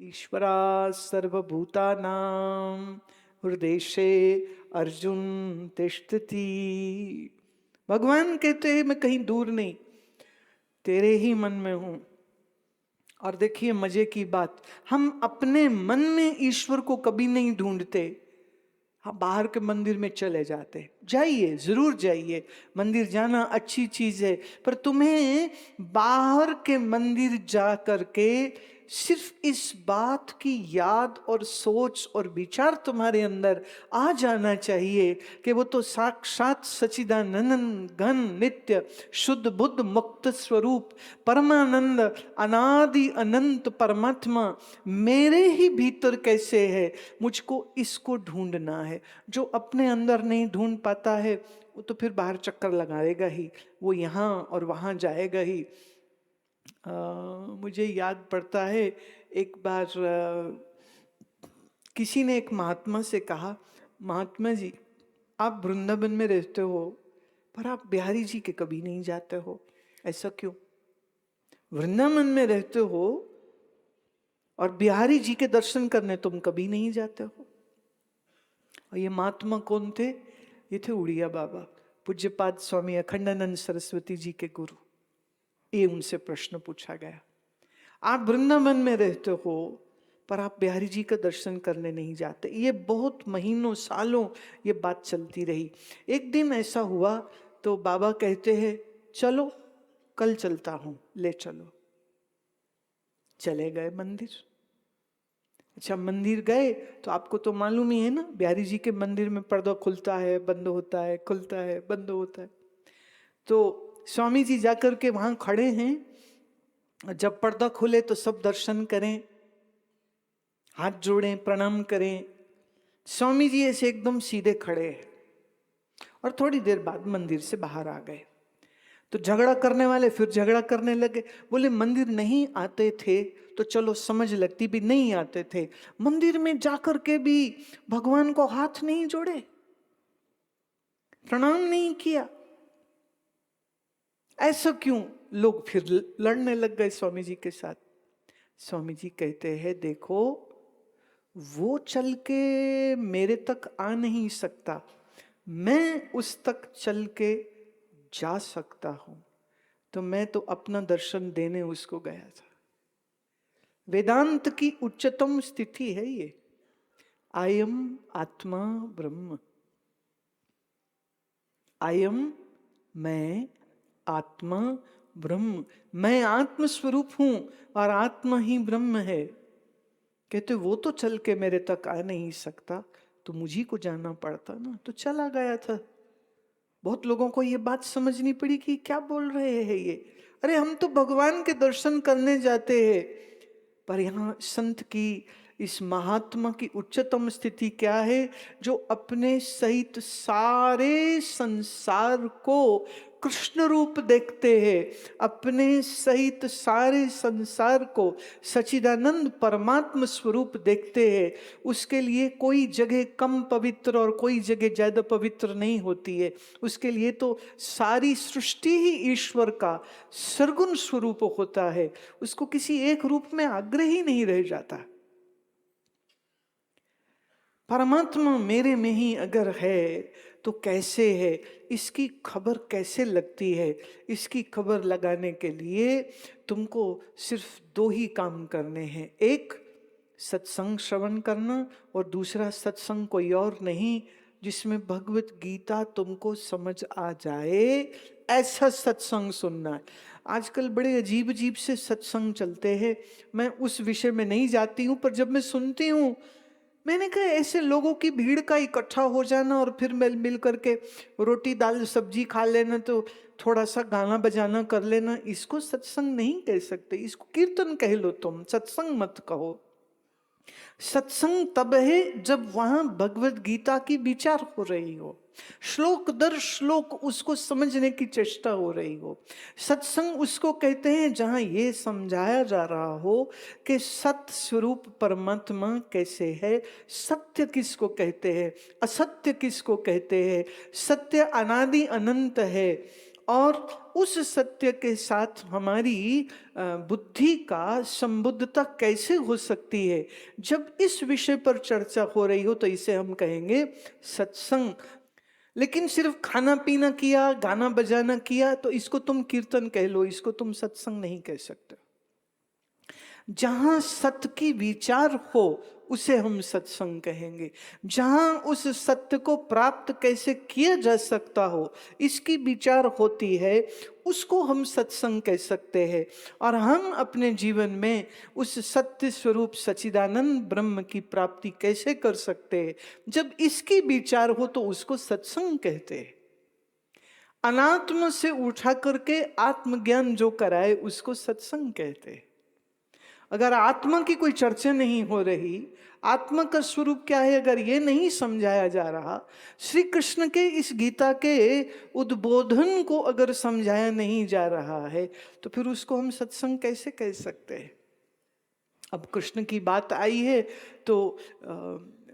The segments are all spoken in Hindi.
ईश्वरा सर्वभूतानां हृदयेशे अर्जुन तिष्ठति। भगवान कहते हैं मैं कहीं दूर नहीं, तेरे ही मन में हूं। और देखिए मजे की बात, हम अपने मन में ईश्वर को कभी नहीं ढूंढते, हम बाहर के मंदिर में चले जाते। जाइए, जरूर जाइए, मंदिर जाना अच्छी चीज है, पर तुम्हें बाहर के मंदिर जा करके सिर्फ इस बात की याद और सोच और विचार तुम्हारे अंदर आ जाना चाहिए कि वो तो साक्षात सच्चिदानंद घन नित्य शुद्ध बुद्ध मुक्त स्वरूप परमानंद अनादि अनंत परमात्मा मेरे ही भीतर कैसे है, मुझको इसको ढूंढना है। जो अपने अंदर नहीं ढूंढ पाता है वो तो फिर बाहर चक्कर लगाएगा ही, वो यहाँ और वहाँ जाएगा ही। मुझे याद पड़ता है एक बार किसी ने एक महात्मा से कहा, महात्मा जी आप वृंदावन में रहते हो पर आप बिहारी जी के कभी नहीं जाते हो, ऐसा क्यों? वृंदावन में रहते हो और बिहारी जी के दर्शन करने तुम कभी नहीं जाते हो। और ये महात्मा कौन थे? ये थे उड़िया बाबा, पूज्यपाद स्वामी अखंडानंद सरस्वती जी के गुरु। ये उनसे प्रश्न पूछा गया, आप वृंदावन में रहते हो पर आप बिहारी जी का दर्शन करने नहीं जाते। ये बहुत महीनों सालों ये बात चलती रही। एक दिन ऐसा हुआ तो बाबा कहते हैं चलो कल चलता हूं, ले चलो। चले गए मंदिर। अच्छा मंदिर गए तो आपको तो मालूम ही है ना, बिहारी जी के मंदिर में पर्दा खुलता है बंद होता है, खुलता है बंद होता है। तो स्वामी जी जाकर के वहां खड़े हैं, जब पर्दा खुले तो सब दर्शन करें, हाथ जोड़ें, प्रणाम करें। स्वामी जी ऐसे एकदम सीधे खड़े हैं और थोड़ी देर बाद मंदिर से बाहर आ गए। तो झगड़ा करने वाले फिर झगड़ा करने लगे, बोले मंदिर नहीं आते थे तो चलो समझ लगती, भी नहीं आते थे, मंदिर में जाकर के भी भगवान को हाथ नहीं जोड़े, प्रणाम नहीं किया, ऐसा क्यों? लोग फिर लड़ने लग गए स्वामी जी के साथ। स्वामी जी कहते हैं देखो वो चल के मेरे तक आ नहीं सकता, मैं उस तक चल के जा सकता हूं, तो मैं तो अपना दर्शन देने उसको गया था। वेदांत की उच्चतम स्थिति है ये, आयम आत्मा ब्रह्म। आयम मैं, आत्मा ब्रह्म, मैं आत्म स्वरूप हूं और आत्मा ही ब्रह्म है। कहते वो तो चल के मेरे तक आ नहीं सकता, तो मुझी को जाना पड़ता ना, तो चला गया था। बहुत लोगों को ये बात समझनी पड़ी कि क्या बोल रहे हैं ये, अरे हम तो भगवान के दर्शन करने जाते हैं। पर यहाँ संत की इस महात्मा की उच्चतम स्थिति क्या है, जो अपने सहित सारे संसार को कृष्ण रूप देखते हैं, अपने सहित सारे संसार को सच्चिदानंद परमात्म स्वरूप देखते हैं। उसके लिए कोई जगह कम पवित्र और कोई जगह ज्यादा पवित्र नहीं होती है, उसके लिए तो सारी सृष्टि ही ईश्वर का सरगुण स्वरूप होता है, उसको किसी एक रूप में आग्रह ही नहीं रह जाता। परमात्मा मेरे में ही अगर है तो कैसे है, इसकी खबर कैसे लगती है? इसकी खबर लगाने के लिए तुमको सिर्फ दो ही काम करने हैं, एक सत्संग श्रवण करना और दूसरा सत्संग कोई और नहीं जिसमें भगवत गीता तुमको समझ आ जाए, ऐसा सत्संग सुनना है। आजकल बड़े अजीब अजीब से सत्संग चलते हैं, मैं उस विषय में नहीं जाती हूँ, पर जब मैं सुनती हूँ, मैंने कहा ऐसे लोगों की भीड़ का इकट्ठा हो जाना और फिर मिल करके रोटी दाल सब्जी खा लेना, तो थोड़ा सा गाना बजाना कर लेना, इसको सत्संग नहीं कह सकते, इसको कीर्तन कह लो, तुम सत्संग मत कहो। सत्संग तब है जब वहां भगवत गीता की विचार हो रही हो, श्लोक दर श्लोक उसको समझने की चेष्टा हो रही हो। सत्संग उसको कहते हैं जहां ये समझाया जा रहा हो कि सत्य स्वरूप परमात्मा कैसे है, सत्य किसको कहते हैं, असत्य किसको कहते हैं, सत्य अनादि अनंत है और उस सत्य के साथ हमारी बुद्धि का संबुद्धता कैसे हो सकती है। जब इस विषय पर चर्चा हो रही हो तो इसे हम कहेंगे सत्संग। लेकिन सिर्फ खाना पीना किया, गाना बजाना किया तो इसको तुम कीर्तन कह लो, इसको तुम सत्संग नहीं कह सकते। जहां सत्य की विचार हो उसे हम सत्संग कहेंगे। जहां उस सत्य को प्राप्त कैसे किया जा सकता हो इसकी विचार होती है, उसको हम सत्संग कह सकते हैं। और हम अपने जीवन में उस सत्य स्वरूप सच्चिदानंद ब्रह्म की प्राप्ति कैसे कर सकते हैं, जब इसकी विचार हो तो उसको सत्संग कहते हैं। अनात्म से उठा करके आत्मज्ञान जो कराए उसको सत्संग कहते हैं। अगर आत्मा की कोई चर्चा नहीं हो रही, आत्मा का स्वरूप क्या है अगर ये नहीं समझाया जा रहा, श्री कृष्ण के इस गीता के उद्बोधन को अगर समझाया नहीं जा रहा है, तो फिर उसको हम सत्संग कैसे कह सकते हैं। अब कृष्ण की बात आई है तो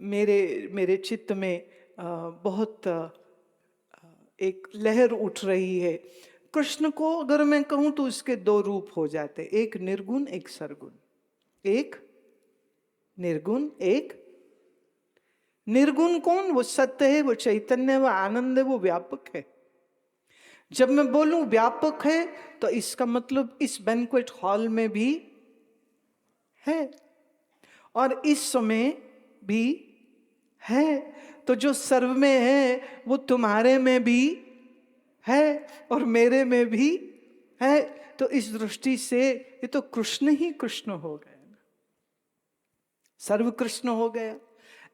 मेरे चित्त में बहुत एक लहर उठ रही है। कृष्ण को अगर मैं कहूं तो उसके दो रूप हो जाते, एक निर्गुण एक सरगुण। एक निर्गुण एक निर्गुण कौन? वो सत्य है, वो चैतन्य है, वो आनंद है, वो व्यापक है। जब मैं बोलूं व्यापक है तो इसका मतलब इस बैंक्वेट हॉल में भी है और इस समय भी है। तो जो सर्व में है वो तुम्हारे में भी है और मेरे में भी है। तो इस दृष्टि से ये तो कृष्ण ही कृष्ण हो गए, सर्व कृष्ण हो गया।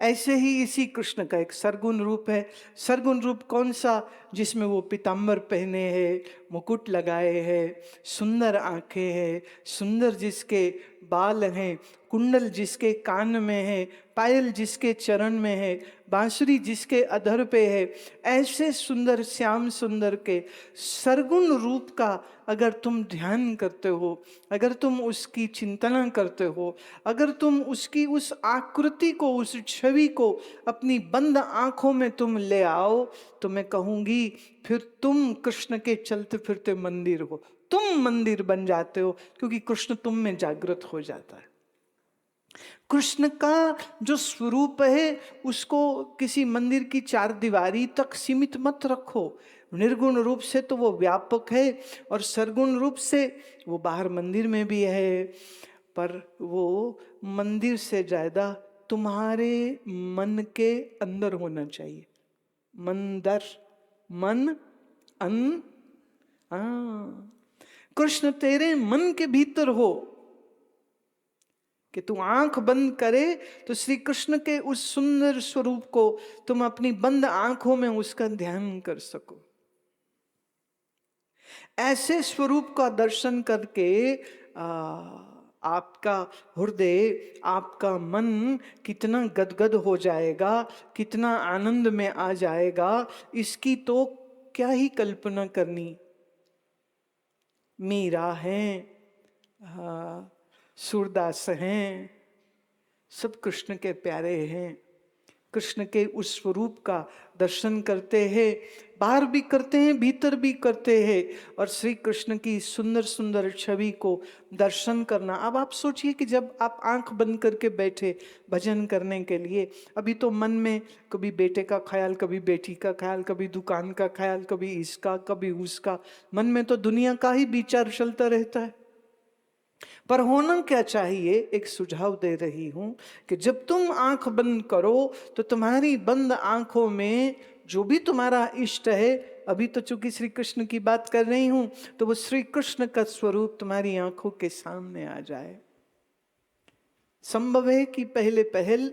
ऐसे ही इसी कृष्ण का एक सरगुण रूप है। सरगुण रूप कौन सा? जिसमें वो पीताम्बर पहने हैं, मुकुट लगाए हैं, सुंदर आंखें हैं, सुंदर जिसके बाल हैं, कुंडल जिसके कान में है, पायल जिसके चरण में है, बांसुरी जिसके अधर पे है, ऐसे सुंदर श्याम सुंदर के सरगुण रूप का अगर तुम ध्यान करते हो, अगर तुम उसकी चिंतना करते हो, अगर तुम उसकी उस आकृति को, उस छवि को अपनी बंद आंखों में तुम ले आओ, तो मैं कहूंगी फिर तुम कृष्ण के चलते फिरते मंदिर हो, तुम मंदिर बन जाते हो, क्योंकि कृष्ण तुम में जागृत हो जाता है। कृष्ण का जो स्वरूप है उसको किसी मंदिर की चार दीवारी तक सीमित मत रखो। निर्गुण रूप से तो वो व्यापक है और सरगुण रूप से वो बाहर मंदिर में भी है, पर वो मंदिर से ज्यादा तुम्हारे मन के अंदर होना चाहिए। मंदर, मन अन कृष्ण तेरे मन के भीतर हो कि तू आंख बंद करे तो श्री कृष्ण के उस सुंदर स्वरूप को तुम अपनी बंद आंखों में उसका ध्यान कर सको। ऐसे स्वरूप का दर्शन करके आपका हृदय, आपका मन कितना गदगद हो जाएगा, कितना आनंद में आ जाएगा, इसकी तो क्या ही कल्पना करनी। मीरा है, सूरदास हैं, सब कृष्ण के प्यारे हैं। कृष्ण के उस स्वरूप का दर्शन करते हैं, बाहर भी करते हैं, भीतर भी करते हैं, और श्री कृष्ण की सुंदर सुंदर छवि को दर्शन करना। अब आप सोचिए कि जब आप आंख बंद करके बैठे भजन करने के लिए, अभी तो मन में कभी बेटे का ख्याल, कभी बेटी का ख्याल, कभी दुकान का ख्याल, कभी इसका कभी उसका, मन में तो दुनिया का ही विचार चलता रहता है। पर होना क्या चाहिए, एक सुझाव दे रही हूं कि जब तुम आंख बंद करो तो तुम्हारी बंद आंखों में जो भी तुम्हारा इष्ट है, अभी तो चूंकि श्री कृष्ण की बात कर रही हूं, तो वो श्री कृष्ण का स्वरूप तुम्हारी आंखों के सामने आ जाए। संभव है कि पहले पहल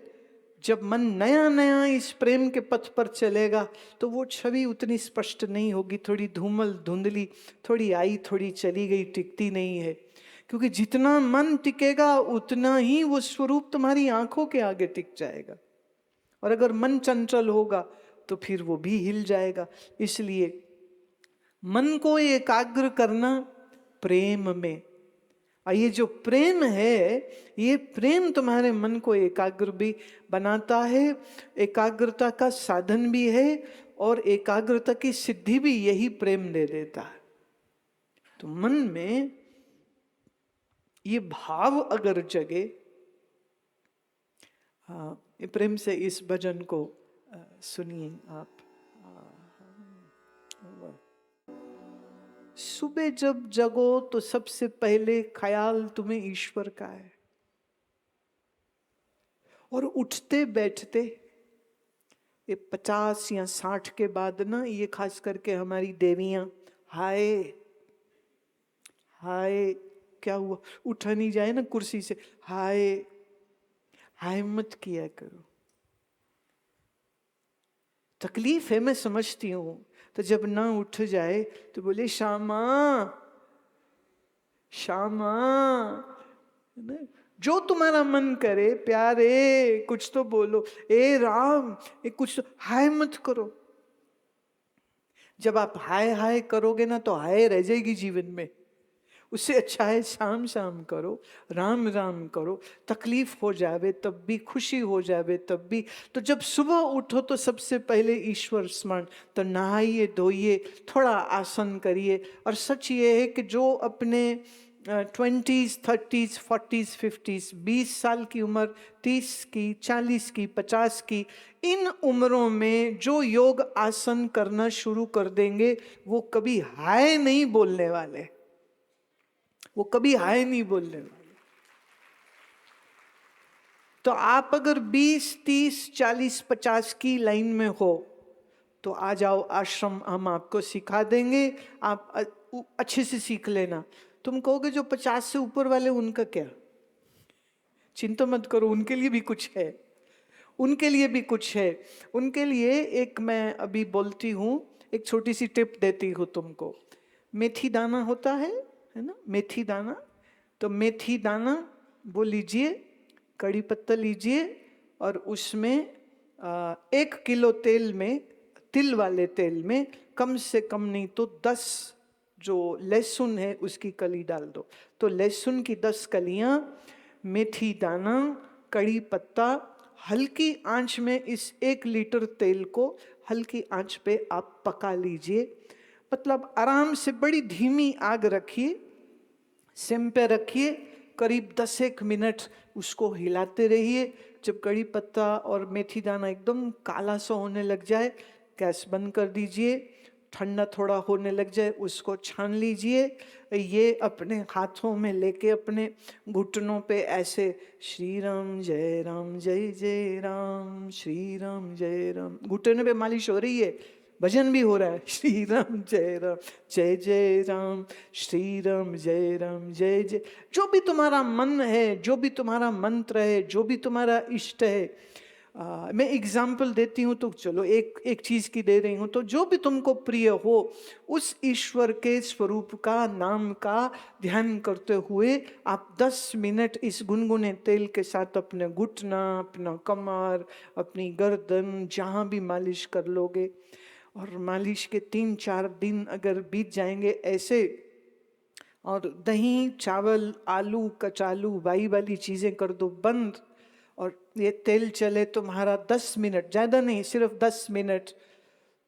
जब मन नया नया इस प्रेम के पथ पर चलेगा तो वो छवि उतनी स्पष्ट नहीं होगी, थोड़ी धूमल धुंधली, थोड़ी आई थोड़ी चली गई, टिकती नहीं है। क्योंकि जितना मन टिकेगा उतना ही वो स्वरूप तुम्हारी आंखों के आगे टिक जाएगा, और अगर मन चंचल होगा तो फिर वो भी हिल जाएगा। इसलिए मन को एकाग्र करना प्रेम में, और ये जो प्रेम है, ये प्रेम तुम्हारे मन को एकाग्र भी बनाता है, एकाग्रता का साधन भी है, और एकाग्रता की सिद्धि भी यही प्रेम दे देता है। तो मन में ये भाव अगर जगे, प्रेम से इस भजन को सुनिए आप। सुबह जब जगो तो सबसे पहले ख्याल तुम्हें ईश्वर का है, और उठते बैठते ये 50 या 60 के बाद ना, ये खास करके हमारी देवियां, हाय हाय क्या हुआ, उठा नहीं जाए ना कुर्सी से, हाय हाय मत किया करो। तकलीफ है, मैं समझती हूं। तो जब ना उठ जाए तो बोले श्यामा श्यामा, जो तुम्हारा मन करे प्यारे, कुछ तो बोलो, ए राम, ये कुछ तो, हाय मत करो। जब आप हाय हाय करोगे ना तो हाय रह जाएगी जीवन में। उससे अच्छा है शाम शाम करो, राम राम करो। तकलीफ हो जावे तब भी, खुशी हो जावे तब भी। तो जब सुबह उठो तो सबसे पहले ईश्वर स्मरण। तो नहाइए धोइए, थोड़ा आसन करिए। और सच ये है कि जो अपने 20s 30s 40s 50s 20 साल की उम्र, 30 की, 40 की, 50 की, इन उम्रों में जो योग आसन करना शुरू कर देंगे, वो कभी हाय नहीं बोलने वाले, वो कभी हाय नहीं बोलने वाले। तो आप अगर 20, 30, 40, 50 की लाइन में हो तो आ जाओ आश्रम, हम आपको सिखा देंगे। आप अच्छे से सीख लेना। तुम कहोगे जो 50 से ऊपर वाले, उनका क्या? चिंता मत करो, उनके लिए भी कुछ है, उनके लिए भी कुछ है। उनके लिए एक मैं अभी बोलती हूँ, एक छोटी सी टिप देती हूँ तुमको। मेथी दाना होता है ना, मेथी दाना। तो मेथी दाना वो लीजिए, कड़ी पत्ता लीजिए, और उसमें 1 किलो तेल में, तिल वाले तेल में, कम से कम नहीं तो 10 जो लहसुन है उसकी कली डाल दो। तो लहसुन की 10 कलियां, मेथी दाना, कड़ी पत्ता, हल्की आंच में इस 1 लीटर तेल को हल्की आंच पे आप पका लीजिए। मतलब आराम से बड़ी धीमी आग रखिए, सिम पे रखिए, करीब 10-1 मिनट उसको हिलाते रहिए। जब कड़ी पत्ता और मेथी दाना एकदम काला सा होने लग जाए, गैस बंद कर दीजिए। ठंडा थोड़ा होने लग जाए, उसको छान लीजिए। ये अपने हाथों में लेके अपने घुटनों पे ऐसे श्री राम जय जय राम, श्री राम जय राम, घुटने पे मालिश हो रही है, भजन भी हो रहा है, श्री राम जय जय राम, श्री राम जय जय। जो भी तुम्हारा मन है, जो भी तुम्हारा मंत्र है, जो भी तुम्हारा इष्ट है, मैं एग्जाम्पल देती हूँ तो चलो एक चीज की दे रही हूँ। तो जो भी तुमको प्रिय हो, उस ईश्वर के स्वरूप का, नाम का ध्यान करते हुए आप 10 मिनट इस गुनगुने तेल के साथ अपने घुटना, अपना कमर, अपनी गर्दन, जहाँ भी मालिश कर लोगे। और मालिश के 3-4 दिन अगर बीत जाएंगे ऐसे, और दही, चावल, आलू, कचालू, वाई वाली चीजें कर दो बंद, और ये तेल चले तुम्हारा 10 मिनट, ज्यादा नहीं, सिर्फ 10 मिनट।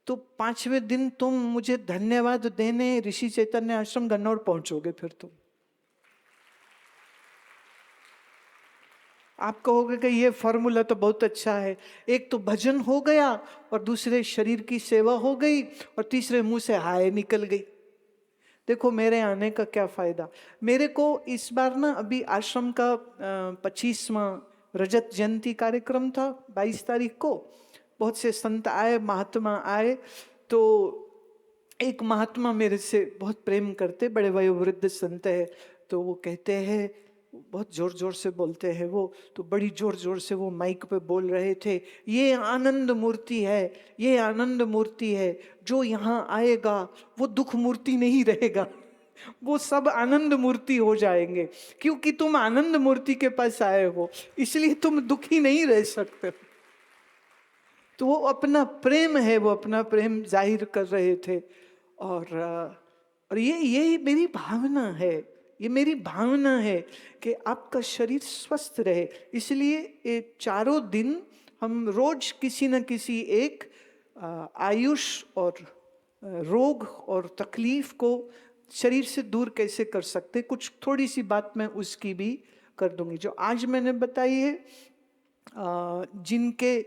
तो 5वें दिन तुम मुझे धन्यवाद देने ऋषि चैतन्य आश्रम गन्नौर पहुंचोगे। फिर तुम आप कहोगे कि ये फॉर्मूला तो बहुत अच्छा है, एक तो भजन हो गया, और दूसरे शरीर की सेवा हो गई, और तीसरे मुंह से हाय निकल गई। देखो मेरे आने का क्या फायदा। मेरे को इस बार ना अभी आश्रम का 25वां रजत जयंती कार्यक्रम था 22 तारीख को। बहुत से संत आए, महात्मा आए। तो एक महात्मा मेरे से बहुत प्रेम करते, बड़े वयोवृद्ध संत है। तो वो कहते हैं, बहुत जोर जोर से बोलते हैं वो, तो बड़ी जोर जोर से वो माइक पे बोल रहे थे, ये आनंद मूर्ति है, ये आनंद मूर्ति है, जो यहाँ आएगा वो दुख मूर्ति नहीं रहेगा, वो सब आनंद मूर्ति हो जाएंगे। क्योंकि तुम आनंद मूर्ति के पास आए हो, इसलिए तुम दुखी नहीं रह सकते। तो वो अपना प्रेम है, वो अपना प्रेम जाहिर कर रहे थे। और ये मेरी भावना है, ये मेरी भावना है कि आपका शरीर स्वस्थ रहे। इसलिए ये 4 दिन हम रोज किसी न किसी एक आयुष और रोग और तकलीफ को शरीर से दूर कैसे कर सकते, कुछ थोड़ी सी बात मैं उसकी भी कर दूंगी। जो आज मैंने बताई है, जिनके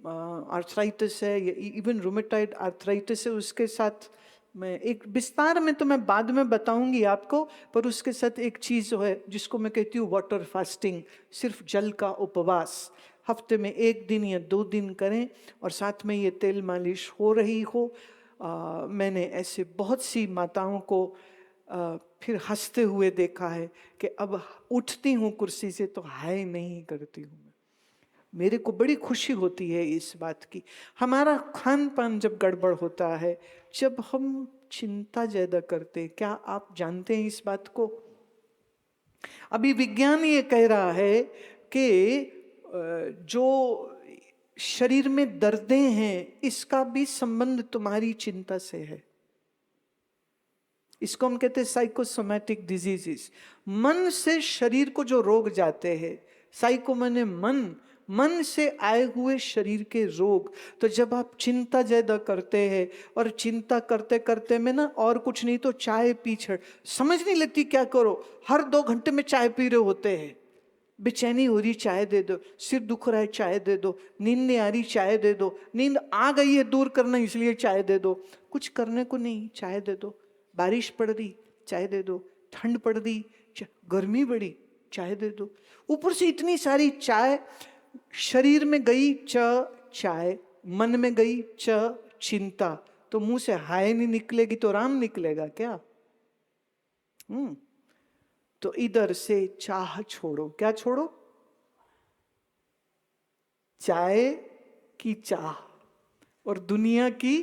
आर्थराइटिस है या इवन रूमेटॉइड आर्थराइटिस है, उसके साथ मैं एक विस्तार में तो मैं बाद में बताऊंगी आपको, पर उसके साथ एक चीज़ जो है जिसको मैं कहती हूँ वाटर फास्टिंग, सिर्फ जल का उपवास, हफ्ते में 1 दिन या 2 दिन करें और साथ में ये तेल मालिश हो रही हो। मैंने ऐसे बहुत सी माताओं को फिर हंसते हुए देखा है कि अब उठती हूँ कुर्सी से तो हाय नहीं करती हूँ। मेरे को बड़ी खुशी होती है इस बात की। हमारा खान पान जब गड़बड़ होता है, जब हम चिंता ज्यादा करते, क्या आप जानते हैं इस बात को? अभी विज्ञान ये कह रहा है कि जो शरीर में दर्दें हैं, इसका भी संबंध तुम्हारी चिंता से है। इसको हम कहते हैं साइकोसोमैटिक डिजीजेस। मन से शरीर को जो रोग जाते हैं, साइको माने मन, मन से आए हुए शरीर के रोग। तो जब आप चिंता ज्यादा करते हैं, और चिंता करते करते में ना और कुछ नहीं तो चाय पी समझ नहीं लगती क्या करो, हर 2 घंटे में चाय पी रहे होते हैं। बेचैनी हो रही, चाय दे दो, सिर दुख रहा है, चाय दे दो, नींद नहीं आ रही, चाय दे दो, नींद आ गई है दूर करना इसलिए चाय दे दो, कुछ करने को नहीं, चाय दे दो, बारिश पड़ रही, चाय दे दो, ठंड पड़ रही, गर्मी बढ़ी, चाय दे दो, ऊपर से इतनी सारी चाय। शरीर में गई चाय, मन में गई चिंता, तो मुंह से हाय नहीं निकलेगी तो राम निकलेगा क्या? तो इधर से चाह छोड़ो। क्या छोड़ो? चाय की चाह और दुनिया की।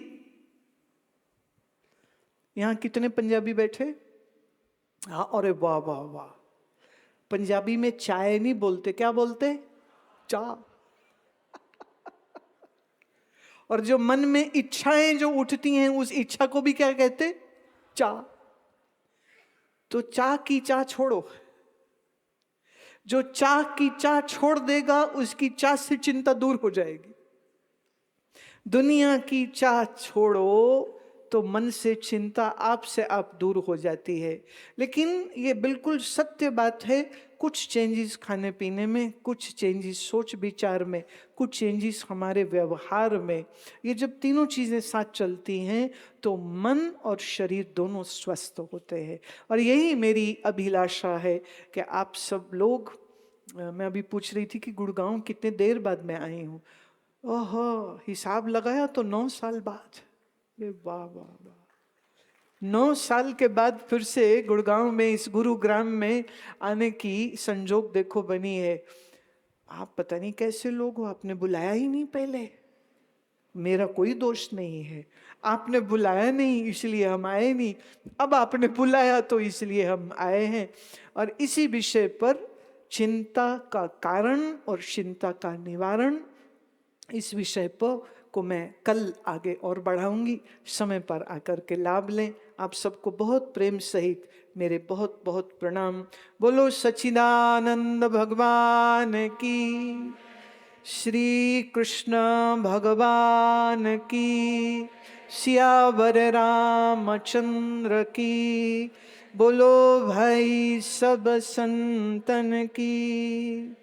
यहां कितने पंजाबी बैठे? हाँ, अरे वाह वाह वाह। पंजाबी में चाय नहीं बोलते, क्या बोलते? चाह। और जो मन में इच्छाएं जो उठती हैं, उस इच्छा को भी क्या कहते? चाह। तो चाह की चाह छोड़ो। जो चाह की चाह छोड़ देगा, उसकी चाह से चिंता दूर हो जाएगी। दुनिया की चाह छोड़ो तो मन से चिंता आप से आप दूर हो जाती है। लेकिन ये बिल्कुल सत्य बात है, कुछ चेंजेस खाने पीने में, कुछ चेंजेस सोच विचार में, कुछ चेंजेस हमारे व्यवहार में, ये जब तीनों चीज़ें साथ चलती हैं तो मन और शरीर दोनों स्वस्थ होते हैं। और यही मेरी अभिलाषा है कि आप सब लोग, मैं अभी पूछ रही थी कि गुड़गांव कितने देर बाद मैं आई हूँ। ओहो, हिसाब लगाया तो 9 साल बाद। वाह वाह वाह। 9 साल के बाद फिर से गुड़गांव में, इस गुरुग्राम में आने की संजोग देखो बनी है। आप पता नहीं कैसे लोग हो, आपने बुलाया ही नहीं पहले। मेरा कोई दोष नहीं है, आपने बुलाया नहीं इसलिए हम आए नहीं, अब आपने बुलाया तो इसलिए हम आए हैं। और इसी विषय पर चिंता का कारण और चिंता का निवारण, इस विषय को मैं कल आगे और बढ़ाऊंगी। समय पर आकर के लाभ लें। आप सबको बहुत प्रेम सहित मेरे बहुत बहुत प्रणाम। बोलो सच्चिदानंद भगवान की, श्री कृष्ण भगवान की, सियावर रामचंद्र की। बोलो भाई सब संतन की।